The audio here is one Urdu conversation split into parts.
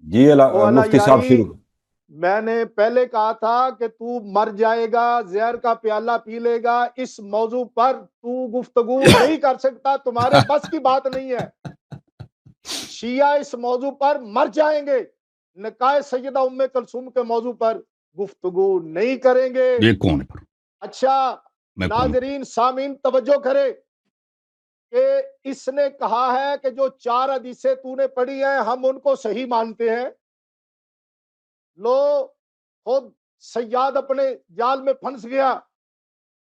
جی اعلیٰ مفتی صاحب یاری، شروع. میں نے پہلے کہا تھا کہ تو مر جائے گا، زہر کا پیالہ پی لے گا، اس موضوع پر تو گفتگو نہیں کر سکتا، تمہارے بس کی بات نہیں ہے. شیعہ اس موضوع پر مر جائیں گے، نکاح سیدہ ام کلثوم کے موضوع پر گفتگو نہیں کریں گے. یہ کون ہے؟ اچھا میں کون؟ ناظرین سامعین توجہ کرے کہ اس نے کہا ہے کہ جو 4 حدیثیں تو نے پڑھی ہیں ہم ان کو صحیح مانتے ہیں. لو خود سیاد اپنے جال میں پھنس گیا.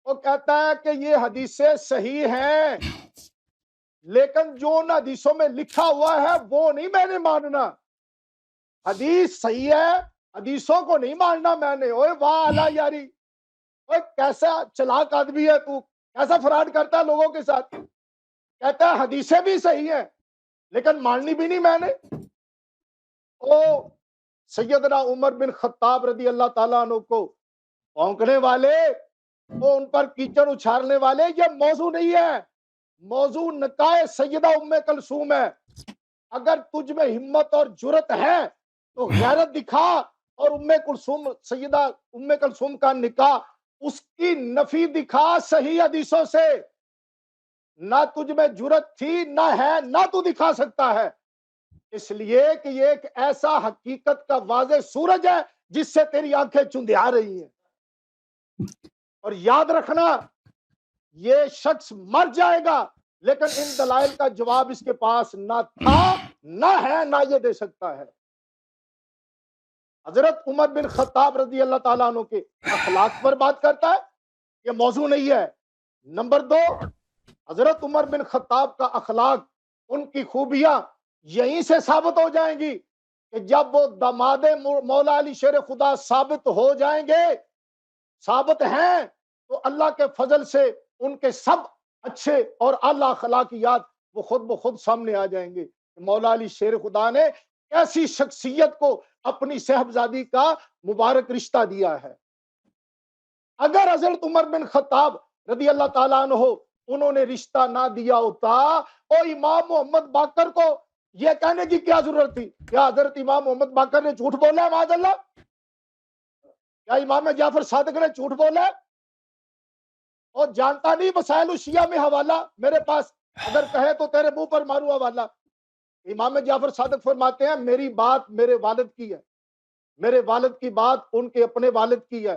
وہ کہتا ہے کہ یہ حدیثیں صحیح ہیں لیکن جو ان حدیثوں میں لکھا ہوا ہے وہ نہیں میں نے ماننا. حدیث صحیح ہے، حدیثوں کو نہیں ماننا میں نے. اوے واہ اعلیٰ یاری، اوے کیسا چلاک آدمی ہے تو، کیسا فراڈ کرتا ہے لوگوں کے ساتھ. کہتا ہے حدیثیں بھی صحیح ہیں لیکن ماننی بھی نہیں میں نے. او سیدنا عمر بن خطاب رضی اللہ تعالیٰ عنہ کو بھونکنے والے، وہ ان پر کیچڑ اچھالنے والے، یہ موضوع نہیں ہے. موضوع نکاح سیدہ ام کلثوم ہے. اگر تجھ میں ہمت اور جرت ہے تو غیرت دکھا اور ام کلثوم سیدہ ام کلثوم کا نکاح اس کی نفی دکھا صحیح حدیثوں سے. نہ تجھ میں جرت تھی، نہ ہے، نہ تو دکھا سکتا ہے. اس لیے کہ یہ ایک ایسا حقیقت کا واضح سورج ہے جس سے تیری آنکھیں چندیا رہی ہیں. اور یاد رکھنا یہ شخص مر جائے گا لیکن ان دلائل کا جواب اس کے پاس نہ تھا، نہ ہے، نہ یہ دے سکتا ہے. حضرت عمر بن خطاب رضی اللہ تعالیٰ عنہ کے اخلاق پر بات کرتا ہے، یہ موضوع نہیں ہے. نمبر 2، حضرت عمر بن خطاب کا اخلاق، ان کی خوبیاں یہیں سے ثابت ہو جائیں گی کہ جب وہ داماد مولا علی شیر خدا ثابت ہو جائیں گے، ثابت ہیں، تو اللہ کے فضل سے ان کے سب اچھے اور اعلیٰ اخلاقیات وہ خود بخود سامنے آ جائیں گے. مولا علی شیر خدا نے ایسی شخصیت کو اپنی صاحبزادی کا مبارک رشتہ دیا ہے. اگر حضرت عمر بن خطاب رضی اللہ تعالیٰ عنہ انہوں نے رشتہ نہ دیا ہوتا، اور امام محمد باقر کو یہ کہنے کی کیا ضرورت تھی؟ کیا حضرت امام محمد باقر نے جھوٹ بولا ہے معاذ اللہ؟ کیا امام جعفر صادق نے جھوٹ بولا ہے؟ اور جانتا نہیں مسائل الشیعہ میں حوالہ میرے پاس، اگر کہے تو تیرے منہ پر مارو حوالہ. امام جعفر صادق فرماتے ہیں میری بات میرے والد کی ہے، میرے والد کی بات ان کے اپنے والد کی ہے.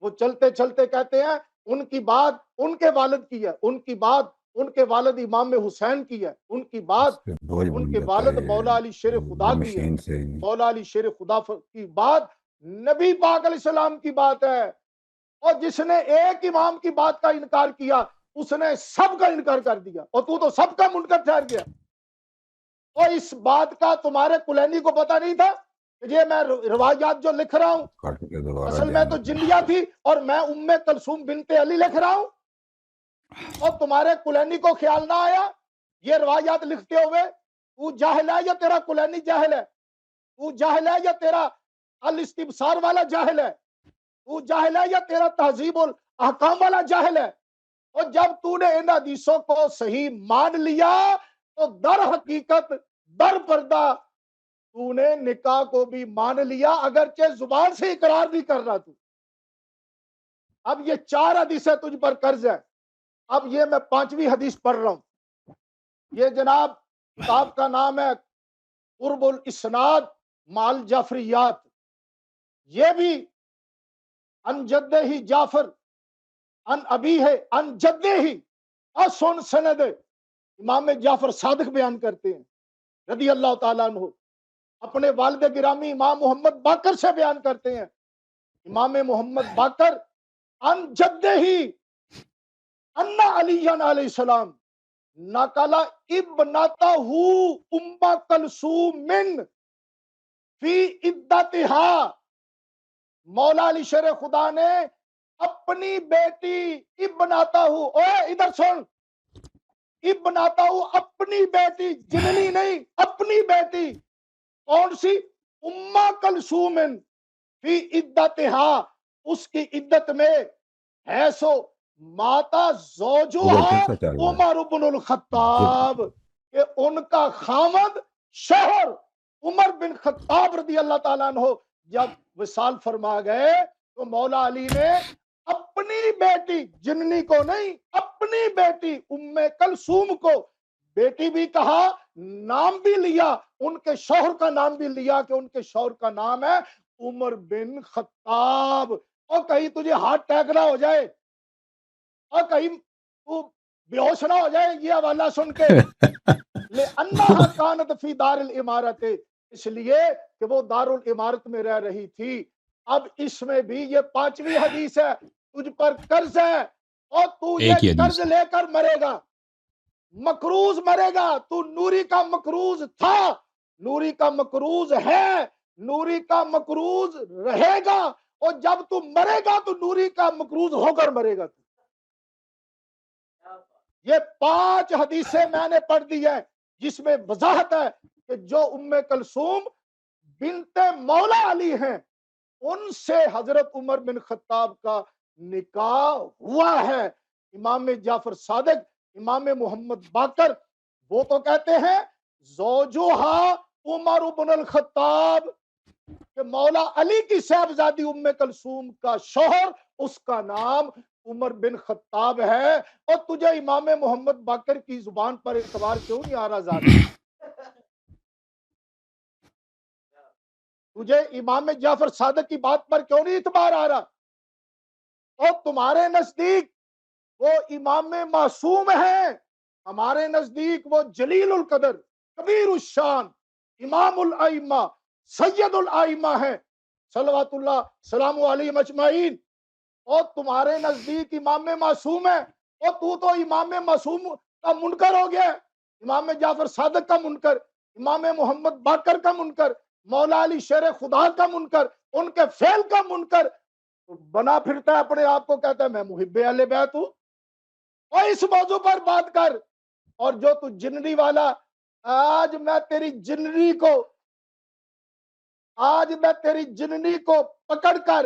وہ چلتے چلتے کہتے ہیں ان کی بات ان کے والد کی ہے، ان کی بات ان کے والد امام حسین کی ہے، ان کی بات ان کے والد مولا علی شیر خدا کی ہے. مولا علی شیر خدا کی بات نبی پاک علیہ السلام کی بات ہے. اور جس نے ایک امام کی بات کا انکار کیا اس نے سب کا انکار کر دیا، اور تو سب کا منکر ٹھہر گیا. اور اس بات کا تمہارے کلینی کو پتا نہیں تھا کہ یہ میں روایات جو لکھ رہا ہوں اصل میں تو جلیہ تھی اور میں ام کلثوم بنت علی لکھ رہا ہوں. اور تمہارے کلینی کو خیال نہ آیا یہ روایات لکھتے ہوئے تو جاہل ہے یا تیرا کلینی جاہل ہے؟ تو جاہل ہے یا تیرا الاستبصار والا جاہل ہے؟ تو جاہل ہے یا تیرا تہذیب الاحکام والا جاہل ہے؟ اور جب تو نے ان حدیثوں کو صحیح مان لیا تو در حقیقت در پردہ تو نے نکاح کو بھی مان لیا، اگرچہ زبان سے اقرار نہیں کر رہا تو. اب یہ 4 حدیثیں تجھ پر قرض ہے. اب یہ میں 5ویں حدیث پڑھ رہا ہوں. یہ جناب کتاب کا نام ہے قرب الاسناد مال جعفریات. یہ بھی ان جدہ ہی جعفر ان ابی ہے ان جدہ ہی اسن سند امام جعفر صادق بیان کرتے ہیں رضی اللہ تعالیٰ عنہ، اپنے والد گرامی امام محمد باقر سے بیان کرتے ہیں. امام محمد باقر ان جدہ ہی ان علی علیہ السلام نقل ابنتہ ام کلثوم من فی عدتہا. مولا علی شیر خدا نے اپنی بیٹی ابنتہ، ادھر سن، ابنتہ اپنی بیٹی، جننی نہیں، اپنی بیٹی کون سی؟ ام کلثوم فی عدتہا، اس کی عدت میں ہے سو ماتا زوجها عمر بن الخطاب، کہ ان کا خامد شوہر عمر بن خطاب رضی اللہ تعالیٰ عنہ جب وصال فرما گئے تو مولا علی نے اپنی بیٹی جننی کو نہیں، اپنی بیٹی ام کلثوم کو بیٹی بھی کہا، نام بھی لیا، ان کے شوہر کا نام بھی لیا کہ ان کے شوہر کا نام ہے عمر بن خطاب۔ اور کہیں تجھے ہارٹ اٹیک نہ ہو جائے اور کہیں تو بے ہوش نہ ہو جائے یہ حوالہ سن کے، لِأَنَّهَا كَانَتْ فِي دَارِ الْإِمَارَةِ، اس لیے کہ وہ دار العمارت میں رہ رہی تھی۔ اب اس میں بھی یہ 5ویں حدیث ہے، تجھ پر قرض ہے اور تو ایک ہی یہ حدیث قرض لے کر مرے گا، مقروض مرے گا، تو نوری کا مقروض تھا، نوری کا مقروض ہے، نوری کا مقروض رہے گا، اور جب تو مرے گا تو نوری کا مقروض ہو کر مرے گا۔ یہ 5 حدیثیں میں نے پڑھ دی ہیں جس میں وضاحت ہے کہ جو ام کلثوم بنت مولا علی ہیں ان سے حضرت عمر بن خطاب کا نکاح ہوا ہے۔ امام جعفر صادق، امام محمد باقر وہ تو کہتے ہیں زوجہا عمر بن الخطاب، کہ مولا علی کی صاحبزادی ام کلثوم کا شوہر اس کا نام عمر بن خطاب ہے۔ اور تجھے امام محمد باقر کی زبان پر اعتبار کیوں نہیں آ رہا ظالم؟ تجھے امام جعفر صادق کی بات پر کیوں نہیں اعتبار آ رہا؟ اور تمہارے نزدیک وہ امام معصوم ہیں، ہمارے نزدیک وہ جلیل القدر، کبیر الشان، امام الائمہ، سید الائمہ ہیں، صلوات اللہ سلام علیہ اجمعین۔ اور تمہارے نزدیک امام معصوم ہے، اور تو امام معصوم کا منکر ہو گیا، امام جعفر صادق کا منکر، امام محمد باقر کا منکر، مولا علی شیر خدا کا منکر، ان کے فعل کا منکر، بنا پھرتا ہے اپنے آپ کو، کہتا ہے میں محب اہل بیت ہوں۔ اور اس موضوع پر بات کر، اور جو تو جنری والا، آج میں تیری جننی کو پکڑ کر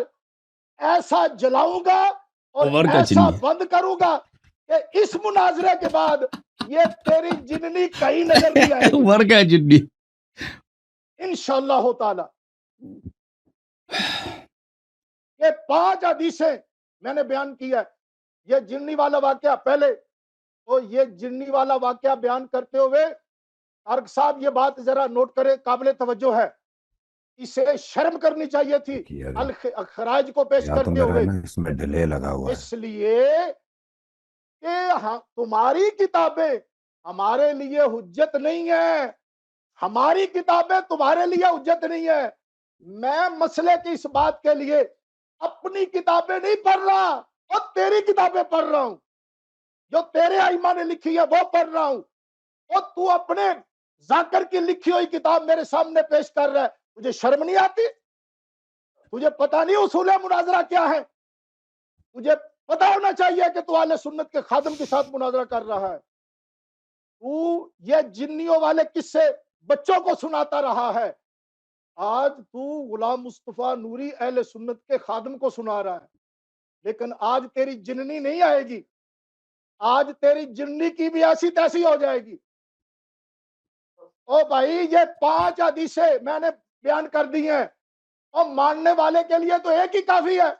ایسا جلاؤں گا اور عمر کا ایسا چنی بند کروں گا کہ اس مناظرے کے بعد یہ تیری جننی کہیں نظر نہیں آئے گی عمر کا چنی۔ انشاءاللہ تعالی۔ یہ 5 حدیثیں میں نے بیان کیا ہے۔ یہ جننی والا واقعہ پہلے، تو یہ جننی والا واقعہ بیان کرتے ہوئے طارق صاحب یہ بات ذرا نوٹ کرے، قابل توجہ ہے، اسے شرم کرنی چاہیے تھی اخراج کو پیش کرتے ہوئے، اس میں ڈیلے لگا ہوا ہے، اس لیے کہ تمہاری کتابیں ہمارے لیے حجت نہیں ہے، ہماری کتابیں تمہارے لیے حجت نہیں ہے۔ میں مسئلے کی اس بات کے لیے اپنی کتابیں نہیں پڑھ رہا، اور تیری کتابیں پڑھ رہا ہوں، جو تیرے ائمہ نے لکھی ہے وہ پڑھ رہا ہوں، اور تو اپنے ذاکر کی لکھی ہوئی کتاب میرے سامنے پیش کر رہا ہے۔ تجھے شرم نہیں آتی؟ تجھے پتہ نہیں اصول مناظرہ کیا ہے؟ تجھے پتہ ہونا چاہیے کہ تو اہل سنت کے خادم کے ساتھ مناظرہ کر رہا ہے۔ تو یہ جنیوں والے قصے بچوں کو سناتا رہا ہے، آج تو غلام مصطفیٰ نوری اہل سنت کے خادم کو سنا رہا ہے، لیکن آج تیری جننی نہیں آئے گی، آج تیری جننی کی بھی ایسی تیسی ہو جائے گی۔ او بھائی یہ 5 حدیثیں میں نے بیان کر دی ہیں، اور ماننے والے کے لیے تو ایک ہی کافی ہے۔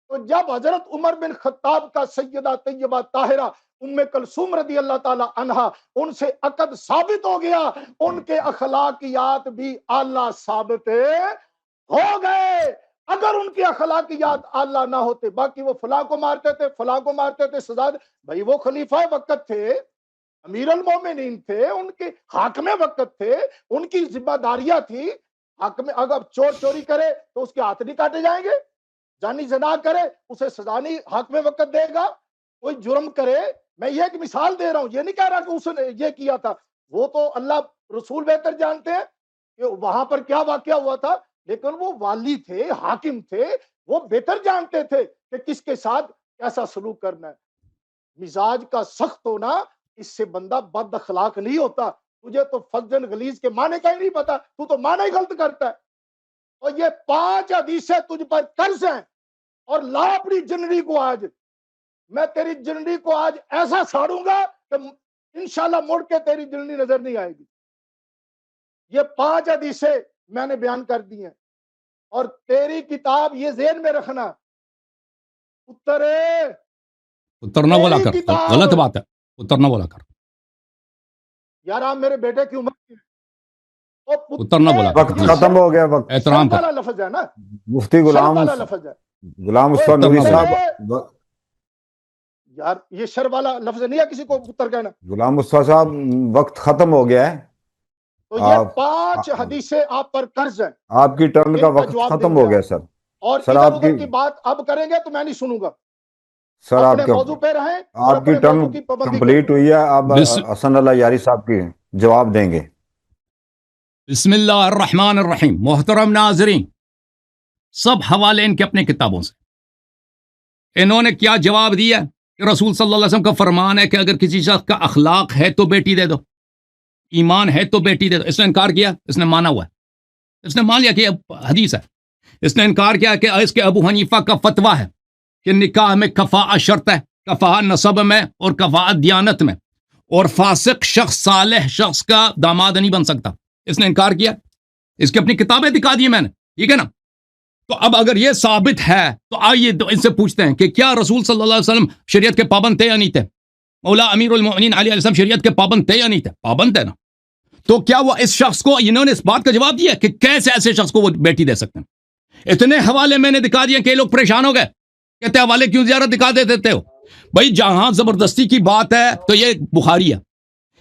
تو جب حضرت عمر بن خطاب کا سیدہ طیبہ طاہرہ ام کلثوم رضی اللہ تعالی عنہا ان سے عقد ثابت ہو گیا، ان کے اخلاقیات بھی اعلیٰ ثابت ہو گئے۔ اگر ان کی اخلاقیات اعلیٰ نہ ہوتے، باقی وہ فلاں کو مارتے تھے، فلاں کو مارتے تھے، سزا بھائی وہ خلیفہ وقت تھے، امیر المومنین تھے، ان کے حاکم وقت تھے، ان کی ذمہ داریاں تھی۔ حاکم اگر چور چوری کرے تو اس کے ہاتھ نہیں کاٹے جائیں گے؟ جانی زنا کرے اسے سزا نہیں حاکم وقت دے گا؟ کوئی جرم کرے، میں یہ ایک مثال دے رہا ہوں، یہ نہیں کہہ رہا کہ اس نے یہ کیا تھا، وہ تو اللہ رسول بہتر جانتے ہیں کہ وہاں پر کیا واقعہ ہوا تھا، لیکن وہ والی تھے، حاکم تھے، وہ بہتر جانتے تھے کہ کس کے ساتھ کیسا سلوک کرنا ہے۔ مزاج کا سخت ہونا اس سے بندہ بد اخلاق نہیں ہوتا۔ تجھے تو فضل غلیظ کے معنی کا ہی نہیں پتا، تو معنی ہی غلط کرتا ہے۔ اور یہ 5 حدیثیں تجھ پر قرض ہیں، اور لا اپنی جنری کو، آج میں تیری جنری کو آج ایسا ساڑوں گا کہ انشاءاللہ مڑ کے تیری جنری نظر نہیں آئے گی۔ یہ 5 حدیثیں میں نے بیان کر دی ہیں، اور تیری کتاب یہ ذہن میں رکھنا، پتر نہ بولا کر، غلط بات ہے، پتر نہ بولا کر یار، آپ میرے بیٹے کی عمر کی پتر نہ بولا کر۔ وقت ختم ہو گیا، وقت احترام کر۔ والا لفظ ہے نا، مفتی غلام والا لفظ ہے غلام مصطفیٰ نوری صاحب، یار یہ شر والا لفظ نہیں ہے کسی کو پتر کہنا۔ غلام مصطفیٰ صاحب وقت ختم ہو گیا ہے، تو یہ 5 حدیثیں آپ پر قرض ہیں، آپ کی ٹرن کا وقت ختم ہو گیا سر۔ اور سر ادھر آپ ادھر کی بات اب کریں گے تو میں نہیں سنوں گا۔ سر آپ اپنے موضوع پہ رہیں، اور آپ کی اپنے ٹرن موضوع کی پابندی کمپلیٹ ہوئی ہے، آپ حسن اللہ یاری صاحب کی جواب دیں گے۔ بسم اللہ الرحمن الرحیم۔ محترم ناظرین، سب حوالے ان کے اپنے کتابوں سے۔ انہوں نے کیا جواب دیا کہ رسول صلی اللہ علیہ وسلم کا فرمان ہے کہ اگر کسی شخص کا اخلاق ہے تو بیٹی دے دو، ایمان ہے تو بیٹی دے دو۔ اس نے انکار کیا، اس نے مانا ہوا ہے، اس نے مان لیا کہ یہ حدیث ہے۔ اس نے انکار کیا کہ اس کے ابو حنیفہ کا فتویٰ ہے کہ نکاح میں کفاءت شرط ہے، کفاءت نسب میں اور کفاءت دیانت میں، اور فاسق شخص صالح شخص کا داماد نہیں بن سکتا۔ اس نے انکار کیا، اس کی اپنی کتابیں دکھا دی میں نے، ٹھیک ہے نا۔ تو اب اگر یہ ثابت ہے تو آئیے ان سے پوچھتے ہیں کہ کیا رسول صلی اللہ علیہ وسلم شریعت کے پابند تھے یا نہیں تھے؟ مولا امیر المؤمنین علی علیہ السلام شریعت کے پابند تھے یا نہیں تھے؟ پابند ہے نا۔ تو کیا وہ اس شخص کو، انہوں نے اس بات کا جواب دیا کہ کیسے ایسے شخص کو وہ بیٹی دے سکتے ہیں؟ اتنے حوالے میں نے دکھا دیے کہ لوگ پریشان ہو گئے، کہتے حوالے کیوں زیادہ دکھا دیتے ہو؟ بھائی جہاں زبردستی کی بات ہے تو یہ بخاری ہے،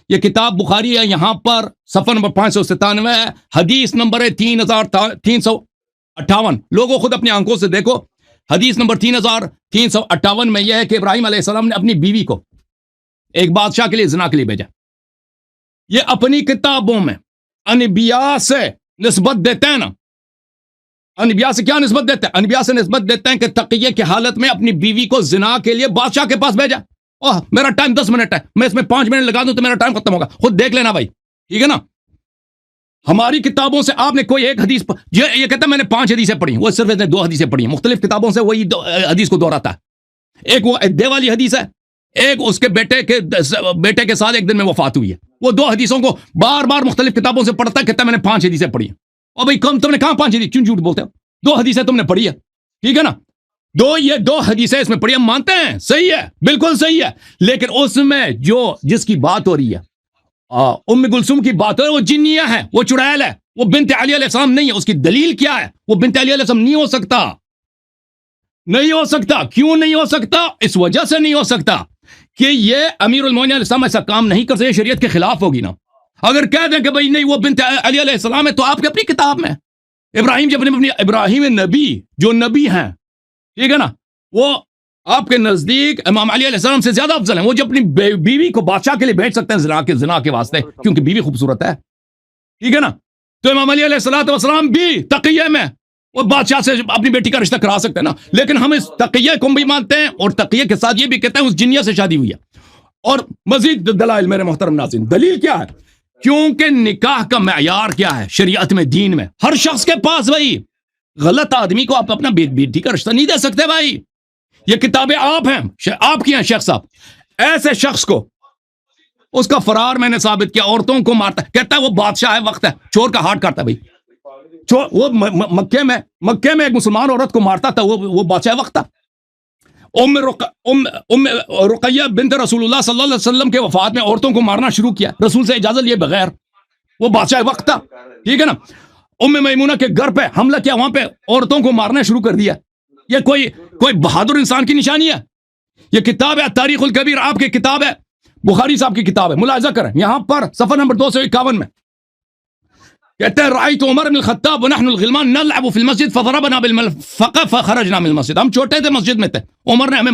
یہ کتاب بخاری ہے، یہاں پر صفحہ نمبر 597 ہے، حدیث نمبر ہے 3358۔ لوگوں خود اپنی آنکھوں سے دیکھو، حدیث نمبر 3358 میں یہ ہے کہ ابراہیم علیہ السلام نے اپنی بیوی کو ایک بادشاہ کے لیے زنا کے لیے بھیجا۔ یہ اپنی کتابوں میں انبیاء سے نسبت دیتے ہیں نا، انبیاء سے کیا نسبت دیتے ہیں؟ انبیاء سے نسبت دیتے ہیں کہ تقیہ کی حالت میں اپنی بیوی کو زنا کے لیے بادشاہ کے پاس بھیجا۔ اوہ میرا ٹائم 10 منٹ ہے، میں اس میں 5 منٹ لگا دوں تو میرا ٹائم ختم ہوگا، خود دیکھ لینا بھائی، ٹھیک ہے نا۔ ہماری کتابوں سے آپ نے کوئی ایک حدیث یہ کہتا ہے میں نے 5 حدیثیں پڑھی، وہ صرف اس نے 2 حدیثیں پڑھی ہیں، مختلف کتابوں سے وہی حدیث کو دہراتا ہے۔ ایک وہ عدے والی حدیث ہے، ایک اس کے بیٹے کے ساتھ ایک دن میں وفات ہوئی ہے۔ وہ 2 حدیثوں کو بار بار مختلف کتابوں سے پڑھتا ہے، کہتا ہے میں نے 5 حدیثیں پڑھی ہیں۔ اور بھائی تم نے کہاں 5 حدیث، کیوں جھوٹ بولتے ہو؟ 2 حدیثیں تم نے پڑھی ہے، ٹھیک ہے نا۔ یہ 2 حدیثیں اس میں پڑھی، ہم مانتے ہیں صحیح ہے، بالکل صحیح ہے، لیکن اس میں جس کی بات ہو رہی ہے، ام کلثوم کی بات ہو رہی ہے، وہ جنیہ ہے، وہ چڑیل ہے، وہ بنت علی علیہ السلام نہیں ہے۔ اس کی دلیل کیا ہے؟ وہ بنت علی علیہ السلام نہیں ہو سکتا، نہیں ہو سکتا۔ کیوں نہیں ہو سکتا؟ اس وجہ سے نہیں ہو سکتا کہ یہ امیر المومنین علیہ السلام ایسا کام نہیں کر سکتے، شریعت کے خلاف ہوگی نا۔ اگر کہہ دیں کہ بھائی نہیں وہ بنت علی علیہ السلام ہے، تو آپ کی اپنی کتاب میں ابراہیم نبی جو نبی ہیں، ٹھیک ہے نا، وہ آپ کے نزدیک امام علی علیہ السلام سے زیادہ افضل ہیں۔ وہ جو اپنی بیوی کو بادشاہ کے لیے بھیج سکتے ہیں زنا کے واسطے، کیونکہ بیوی خوبصورت ہے، ٹھیک ہے نا۔ تو امام علی علیہ السلام بھی تقیہ میں وہ بادشاہ سے اپنی بیٹی کا رشتہ کرا سکتے ہیں نا، لیکن ہم اس تقیہ کو بھی مانتے ہیں، اور تقیہ کے ساتھ یہ بھی کہتے ہیں اس جنیہ سے شادی ہوئی ہے۔ اور مزید دلائل میرے محترم ناظرین، دلیل کیا ہے؟ کیونکہ نکاح کا معیار کیا ہے شریعت میں، دین میں؟ ہر شخص کے پاس بھائی غلط آدمی کو آپ اپنا بیٹی کا رشتہ نہیں دے سکتے بھائی۔ یہ کتابیں آپ ہیں، آپ کی ہیں شیخ صاحب۔ ایسے شخص کو اس کا فرار میں نے ثابت کیا، عورتوں کو مارتا ہے، کہتا ہے وہ بادشاہ ہے، وقت ہے، چور کا ہاتھ کاٹتا ہے بھائی۔ وہ مکے میں ایک مسلمان عورت کو مارتا تھا، وہ بادشاہ وقت تھا۔ ام رقیہ بنت رسول اللہ صلی اللہ علیہ وسلم کے وفات میں عورتوں کو مارنا شروع کیا، رسول سے اجازت لیے بغیر، وہ بادشاہ وقت تھا، ٹھیک ہے نا۔ ام میمونہ کے گھر پہ حملہ کیا، وہاں پہ عورتوں کو مارنا شروع کر دیا۔ یہ کوئی بہادر انسان کی نشانی ہے؟ یہ کتاب ہے تاریخ الکبیر، آپ کی کتاب ہے، بخاری صاحب کی کتاب ہے، ملاحظہ کریں یہاں پر صفحہ نمبر 251 میں کہتے ہیں رأیت عمر بن الخطاب ونحن الغلمان نلعب في المسجد فضربنا بالملفقة فخرجنا من المسجد۔ ہم چھوٹے تھے، مسجد میں تھے، عمر نے ہمیں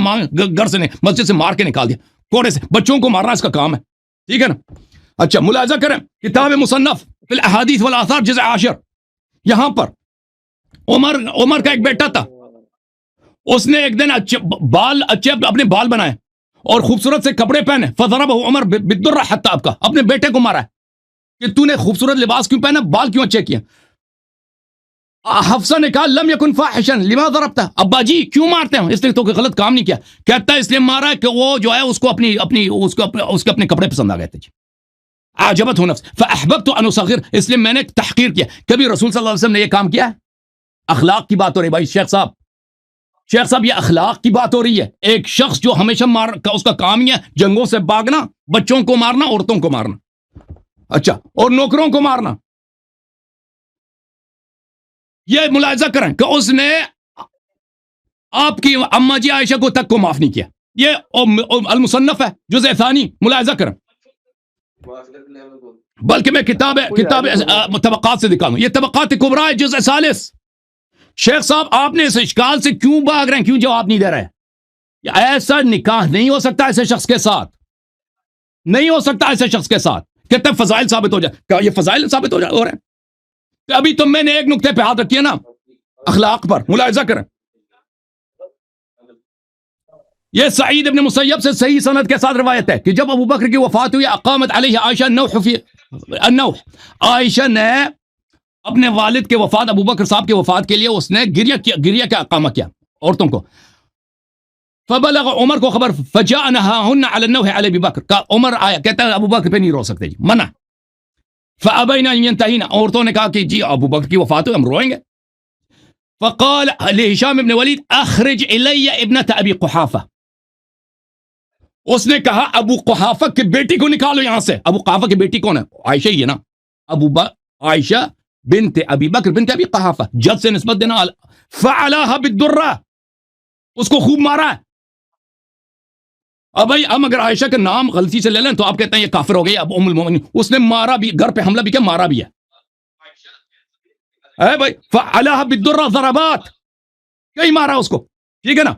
گھر سے مسجد سے مار کے نکال دیا، کوڑے سے۔ بچوں کو مارنا اس کا کام ہے، ٹھیک ہے نا۔ اچھا ملاحظہ کریں کتاب مصنف فی الاحادیث والآثار جزء 10، یہاں پر عمر کا ایک بیٹا تھا، اس نے ایک دن اچھے اپنے بال بنائے اور خوبصورت سے کپڑے پہنے، فضربہ عمر بالدر حتى ابکا، اپنے بیٹے کو مارا ہے کہ تو نے خوبصورت لباس کیوں پہنا، بال کیوں اچھے کیے۔ حفصہ نے کہا لم یکن فاحشا لما ضربتا، ابا جی کیوں مارتے ہیں، اس نے تو کوئی غلط کام نہیں کیا۔ کہتا ہے اس لیے مارا کہ وہ جو ہے اس کو اپنے کپڑے پسند آ گئے تھے جی۔ اعجبته نفس فاحببت ان اصغر، اس لیے میں نے تحقیر کیا. کبھی رسول صلی اللہ علیہ وسلم نے یہ کام کیا ہے؟ اخلاق کی بات ہو رہی ہے بھائی. شیخ صاحب یہ اخلاق کی بات ہو رہی ہے. ایک شخص جو ہمیشہ اس کا کام ہی ہے جنگوں سے بھاگنا، بچوں کو مارنا، عورتوں کو مارنا، اچھا، اور نوکروں کو مارنا. یہ ملاحظہ کریں کہ اس نے آپ کی اما جی عائشہ کو تک کو معاف نہیں کیا. یہ المصنف ہے جزء ثانی، ملاحظہ کریں. بلکہ میں کتاب طبقات سے دکھاؤں. یہ طبقات کبریٰ ہے جزء ثالث. شیخ صاحب آپ نے اس اشکال سے کیوں بھاگ رہے ہیں، کیوں جواب نہیں دے رہے؟ ایسا نکاح نہیں ہو سکتا ایسے شخص کے ساتھ، نہیں ہو سکتا ایسے شخص کے ساتھ. کہتے ہیں فضائل ثابت ہو جائے. کیا یہ فضائل ثابت ہو رہے ہیں؟ ابھی تو میں نے ایک نقطے پہ ہاتھ رکھیا نا، اخلاق پر. ملاحظہ کریں، یہ سعید ابن مسیب سے صحیح سند کے ساتھ روایت ہے کہ جب ابو بکر کی وفات ہوئی، اقامت علیہ عائشہ النوح، عائشہ نے اپنے والد کے وفات، ابو بکر صاحب کے وفات کے لیے اس نے گریہ کا اقامہ کیا عورتوں کو. فبلغ عمر کو خبر، فجاء نهاهن على النوح على ابي بکر، کا عمر آیا، کہتا ہے ابو بکر پہ نہیں رو سکتے جی، منع. فابین ان ينتهين، عورتوں نے کہا کہ جی ابو بکر کی وفات ہوئی، ہم روئیں گے. فقال لهشام بن ولید اخرج الی ابنة ابی قحافہ، اس نے کہا ابو قحافہ کی بیٹی کو نکالو یہاں سے. ابو قحافہ کی بیٹی کون ہے؟ عائشہ ہی ہے نا. عائشہ بنت ابی بکر بنت ابی قحافہ، جد سے نسبت دینا. فعلاها بالدرہ، اس کو خوب مارا ہے. اب بھائی ہم اگر عائشہ کا نام غلطی سے لے لیں تو آپ کہتے ہیں یہ کافر ہو گئی. اب ام المومنین، اس نے مارا بھی، گھر پہ حملہ بھی کیا، مارا بھی ہے. اے بھائی فعلاها بالدرہ ضربات، کئی مارا اس کو، ٹھیک ہے نا.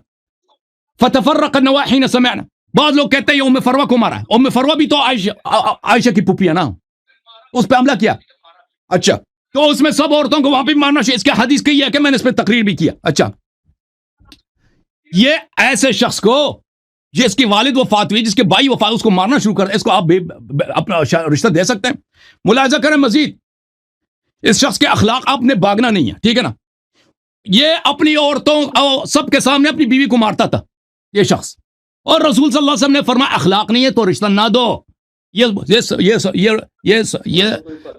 فتفرق النواح حين سمعنا، بعض لوگ کہتے ہیں یہ ام فروہ کو مارا ہے. ام فروہ بھی تو عائشہ کی پھوپھی ہے نا، اس پہ حملہ کیا. اچھا، تو اس میں سب عورتوں کو وہاں پہ مارنا چاہیے. اس کے حدیث کی ہے کہ میں نے اس پہ تقریر بھی کیا. اچھا، یہ ایسے شخص کو جس کی والد وفات ہوئی، جس کے بھائی وفات، اس کو مارنا شروع کر، اس کو آپ اپنا رشتہ دے سکتے ہیں. ملاحظہ کریں مزید، اس شخص کے اخلاق آپ نے بھاگنا نہیں ہے، ٹھیک ہے نا. یہ اپنی عورتوں سب کے سامنے اپنی بیوی کو مارتا تھا یہ شخص، اور رسول صلی اللہ علیہ وسلم نے فرمایا اخلاق نہیں ہے تو رشتہ نہ دو. یہ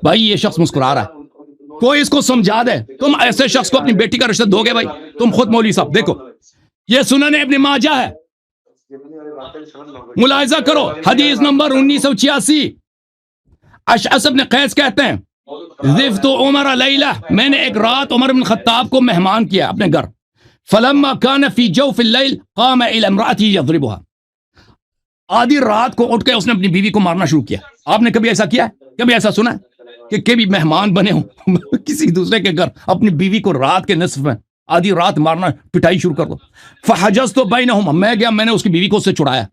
بھائی یہ شخص مسکرا رہا ہے، کوئی اس کو سمجھا دے. تم ایسے شخص کو اپنی بیٹی کا رشتہ دو گے بھائی؟ تم خود مولوی صاحب دیکھو، یہ سنن ابن ماجہ ہے، ملاحظہ کرو، حدیث نمبر 1986. اشعث بن قیس کہتے ہیں ذفت عمر لیلہ، میں نے ایک رات عمر بن خطاب کو مہمان کیا اپنے گھر. فلما كان في جوف الليل قام الى امراته يضربها، آدھی رات کو اٹھ کے اس نے اپنی بیوی کو مارنا شروع کیا. آپ نے کبھی ایسا کیا ہے؟ کبھی ایسا سنا ہے کہ کبھی مہمان بنے ہوں کسی دوسرے کے گھر، اپنی بیوی کو رات کے نصف میں آدھی رات مارنا، پٹائی شروع کر دو. فحجزت بینہما، میں گیا، میں نے اس کی بیوی کو اس سے چھڑایا.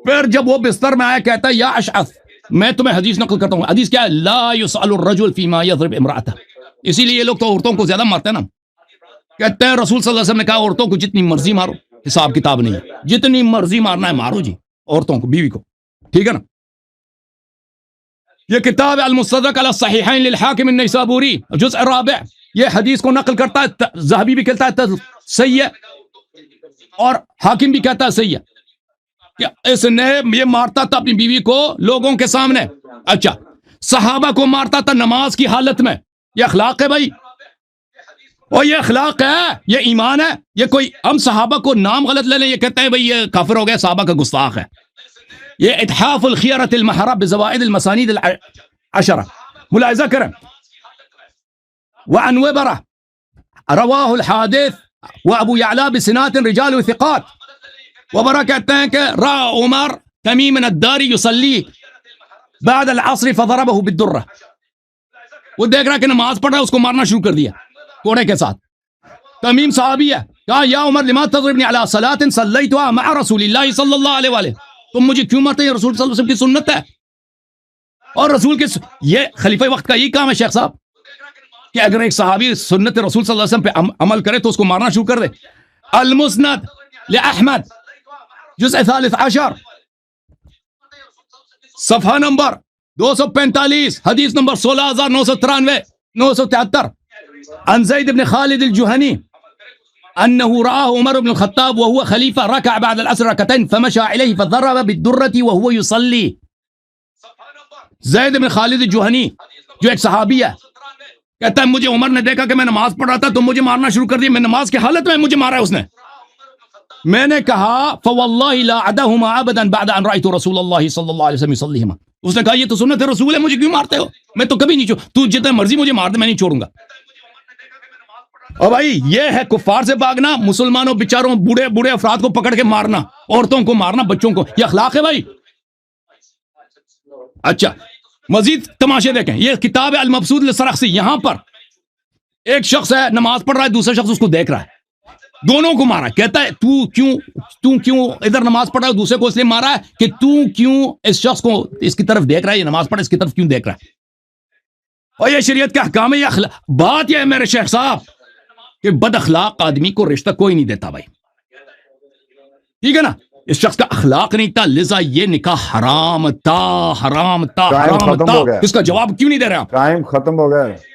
پھر جب وہ بستر میں آیا کہتا ہے یا اشعث، میں تمہیں حدیث نقل کرتا ہوں. حدیث کیا ہے؟ لا يسأل الرجل فيما يضرب امرأته. اسی لیے یہ لوگ تو عورتوں کو زیادہ مارتے ہیں نا. کہتے ہیں رسول صلی اللہ علیہ وسلم نے کہا عورتوں کو جتنی مرضی مارو، حساب کتاب نہیں ہے، جتنی مرضی مارنا ہے مارو جی عورتوں کو، بیوی کو، ٹھیک ہے نا. یہ کتاب المستدرک علی الصحیحین للحاکم النیسابوری جزء رابع، یہ حدیث کو نقل کرتا ہے. ذہبی بھی کہتا ہے صحیح ہے، اور حاکم بھی کہتا ہے صحیح ہے کہ اس نے یہ مارتا تھا اپنی بیوی کو لوگوں کے سامنے. اچھا، صحابہ کو مارتا تھا نماز کی حالت میں. یہ اخلاق ہے بھائی، اور یہ اخلاق ہے، یہ ایمان ہے. یہ کوئی ہم صحابہ کو نام غلط لے لیں، یہ کہتے ہیں بھئی یہ کافر ہو گیا، صحابہ کا گستاخ ہے. یہ اتحاف الخیرۃ المحرہ بزوائد المسانید العشرہ، ملاحظہ کریں. وعن وبرہ رواہ الحادث وابو یعلا بسنات رجال ثقات. وبرہ کہتے ہیں کہ رأى عمر تمیم الداری یصلی بعد العصر فضربہ بالدرہ، وہ دیکھ رہا کہ نماز پڑھ رہا ہے، اس کو مارنا شروع کر دیا کوڑے کے ساتھ. تمیم صحابی ہے، کہا یا عمر لما تضربنی علی صلاۃ صلیتها مع رسول اللہ صلی اللہ علیہ وآلہ، تم مجھے کیوں مارتے ہیں؟ رسول صلی اللہ علیہ وسلم کی سنت ہے، اور رسول کے یہ خلیفہ وقت کا یہی کام ہے شیخ صاحب کہ اگر ایک صحابی سنت رسول صلی اللہ علیہ وسلم پہ عمل کرے تو اس کو مارنا شروع کر دے. المسند لأحمد جزء 13 صفحہ نمبر 245، حدیث نمبر 16993 973. عن زید بن خالد الجهني انه رآه عمر بن الخطاب وهو خلیفہ ركع بعد العصر ركعتين فمشى اليه فضرب بالدرة وهو يصلي. زید بن خالد جوہنی جو ایک صحابی ہے، کہتا ہے مجھے عمر نے دیکھا کہ میں نماز پڑھ رہا تھا تو مجھے مارنا شروع کر دیا، میں نماز کی حالت میں مجھے مارا ہے اس نے. میں نے کہا فواللہ لا اعدہما ابدا بعد ان رأیت رسول اللہ صلی اللہ علیہ وسلم یصلیہما. اس نے کہا یہ تو سنت رسول ہے، مجھے کیوں مارتے ہو؟ میں تو کبھی نہیں تو جتنا مرضی مجھے مار دے میں نہیں چھوڑوں گا. اور بھائی یہ ہے کفار سے بھاگنا، مسلمانوں بیچاروں بوڑھے بوڑھے افراد کو پکڑ کے مارنا، عورتوں کو مارنا، بچوں کو، یہ اخلاق ہے بھائی؟ اچھا مزید تماشے دیکھیں، یہ کتاب ہے المبسوط للسرخسی. یہاں پر ایک شخص ہے نماز پڑھ رہا ہے، دوسرا شخص اس کو دیکھ رہا ہے، دونوں کو مارا. کہتا ہے تو کیوں ادھر نماز پڑھ رہا ہے، دوسرے کو اس لیے مارا ہے کہ تو کیوں اس شخص کو اس کی طرف دیکھ رہا ہے، یہ نماز پڑھ اس کی طرف کیوں دیکھ رہا ہے. اور یہ شریعت کا احکام ہے، یہ اخلاق. بات یہ ہے میرے شیخ صاحب کہ بد اخلاق آدمی کو رشتہ کوئی نہیں دیتا بھائی، ٹھیک ہے نا؟ اس شخص کا اخلاق نہیں تھا، لذا یہ نکاح حرام تھا، حرام تھا، حرام تھا. اس کا جواب کیوں نہیں دے رہے آپ؟ ٹائم ختم ہو گیا.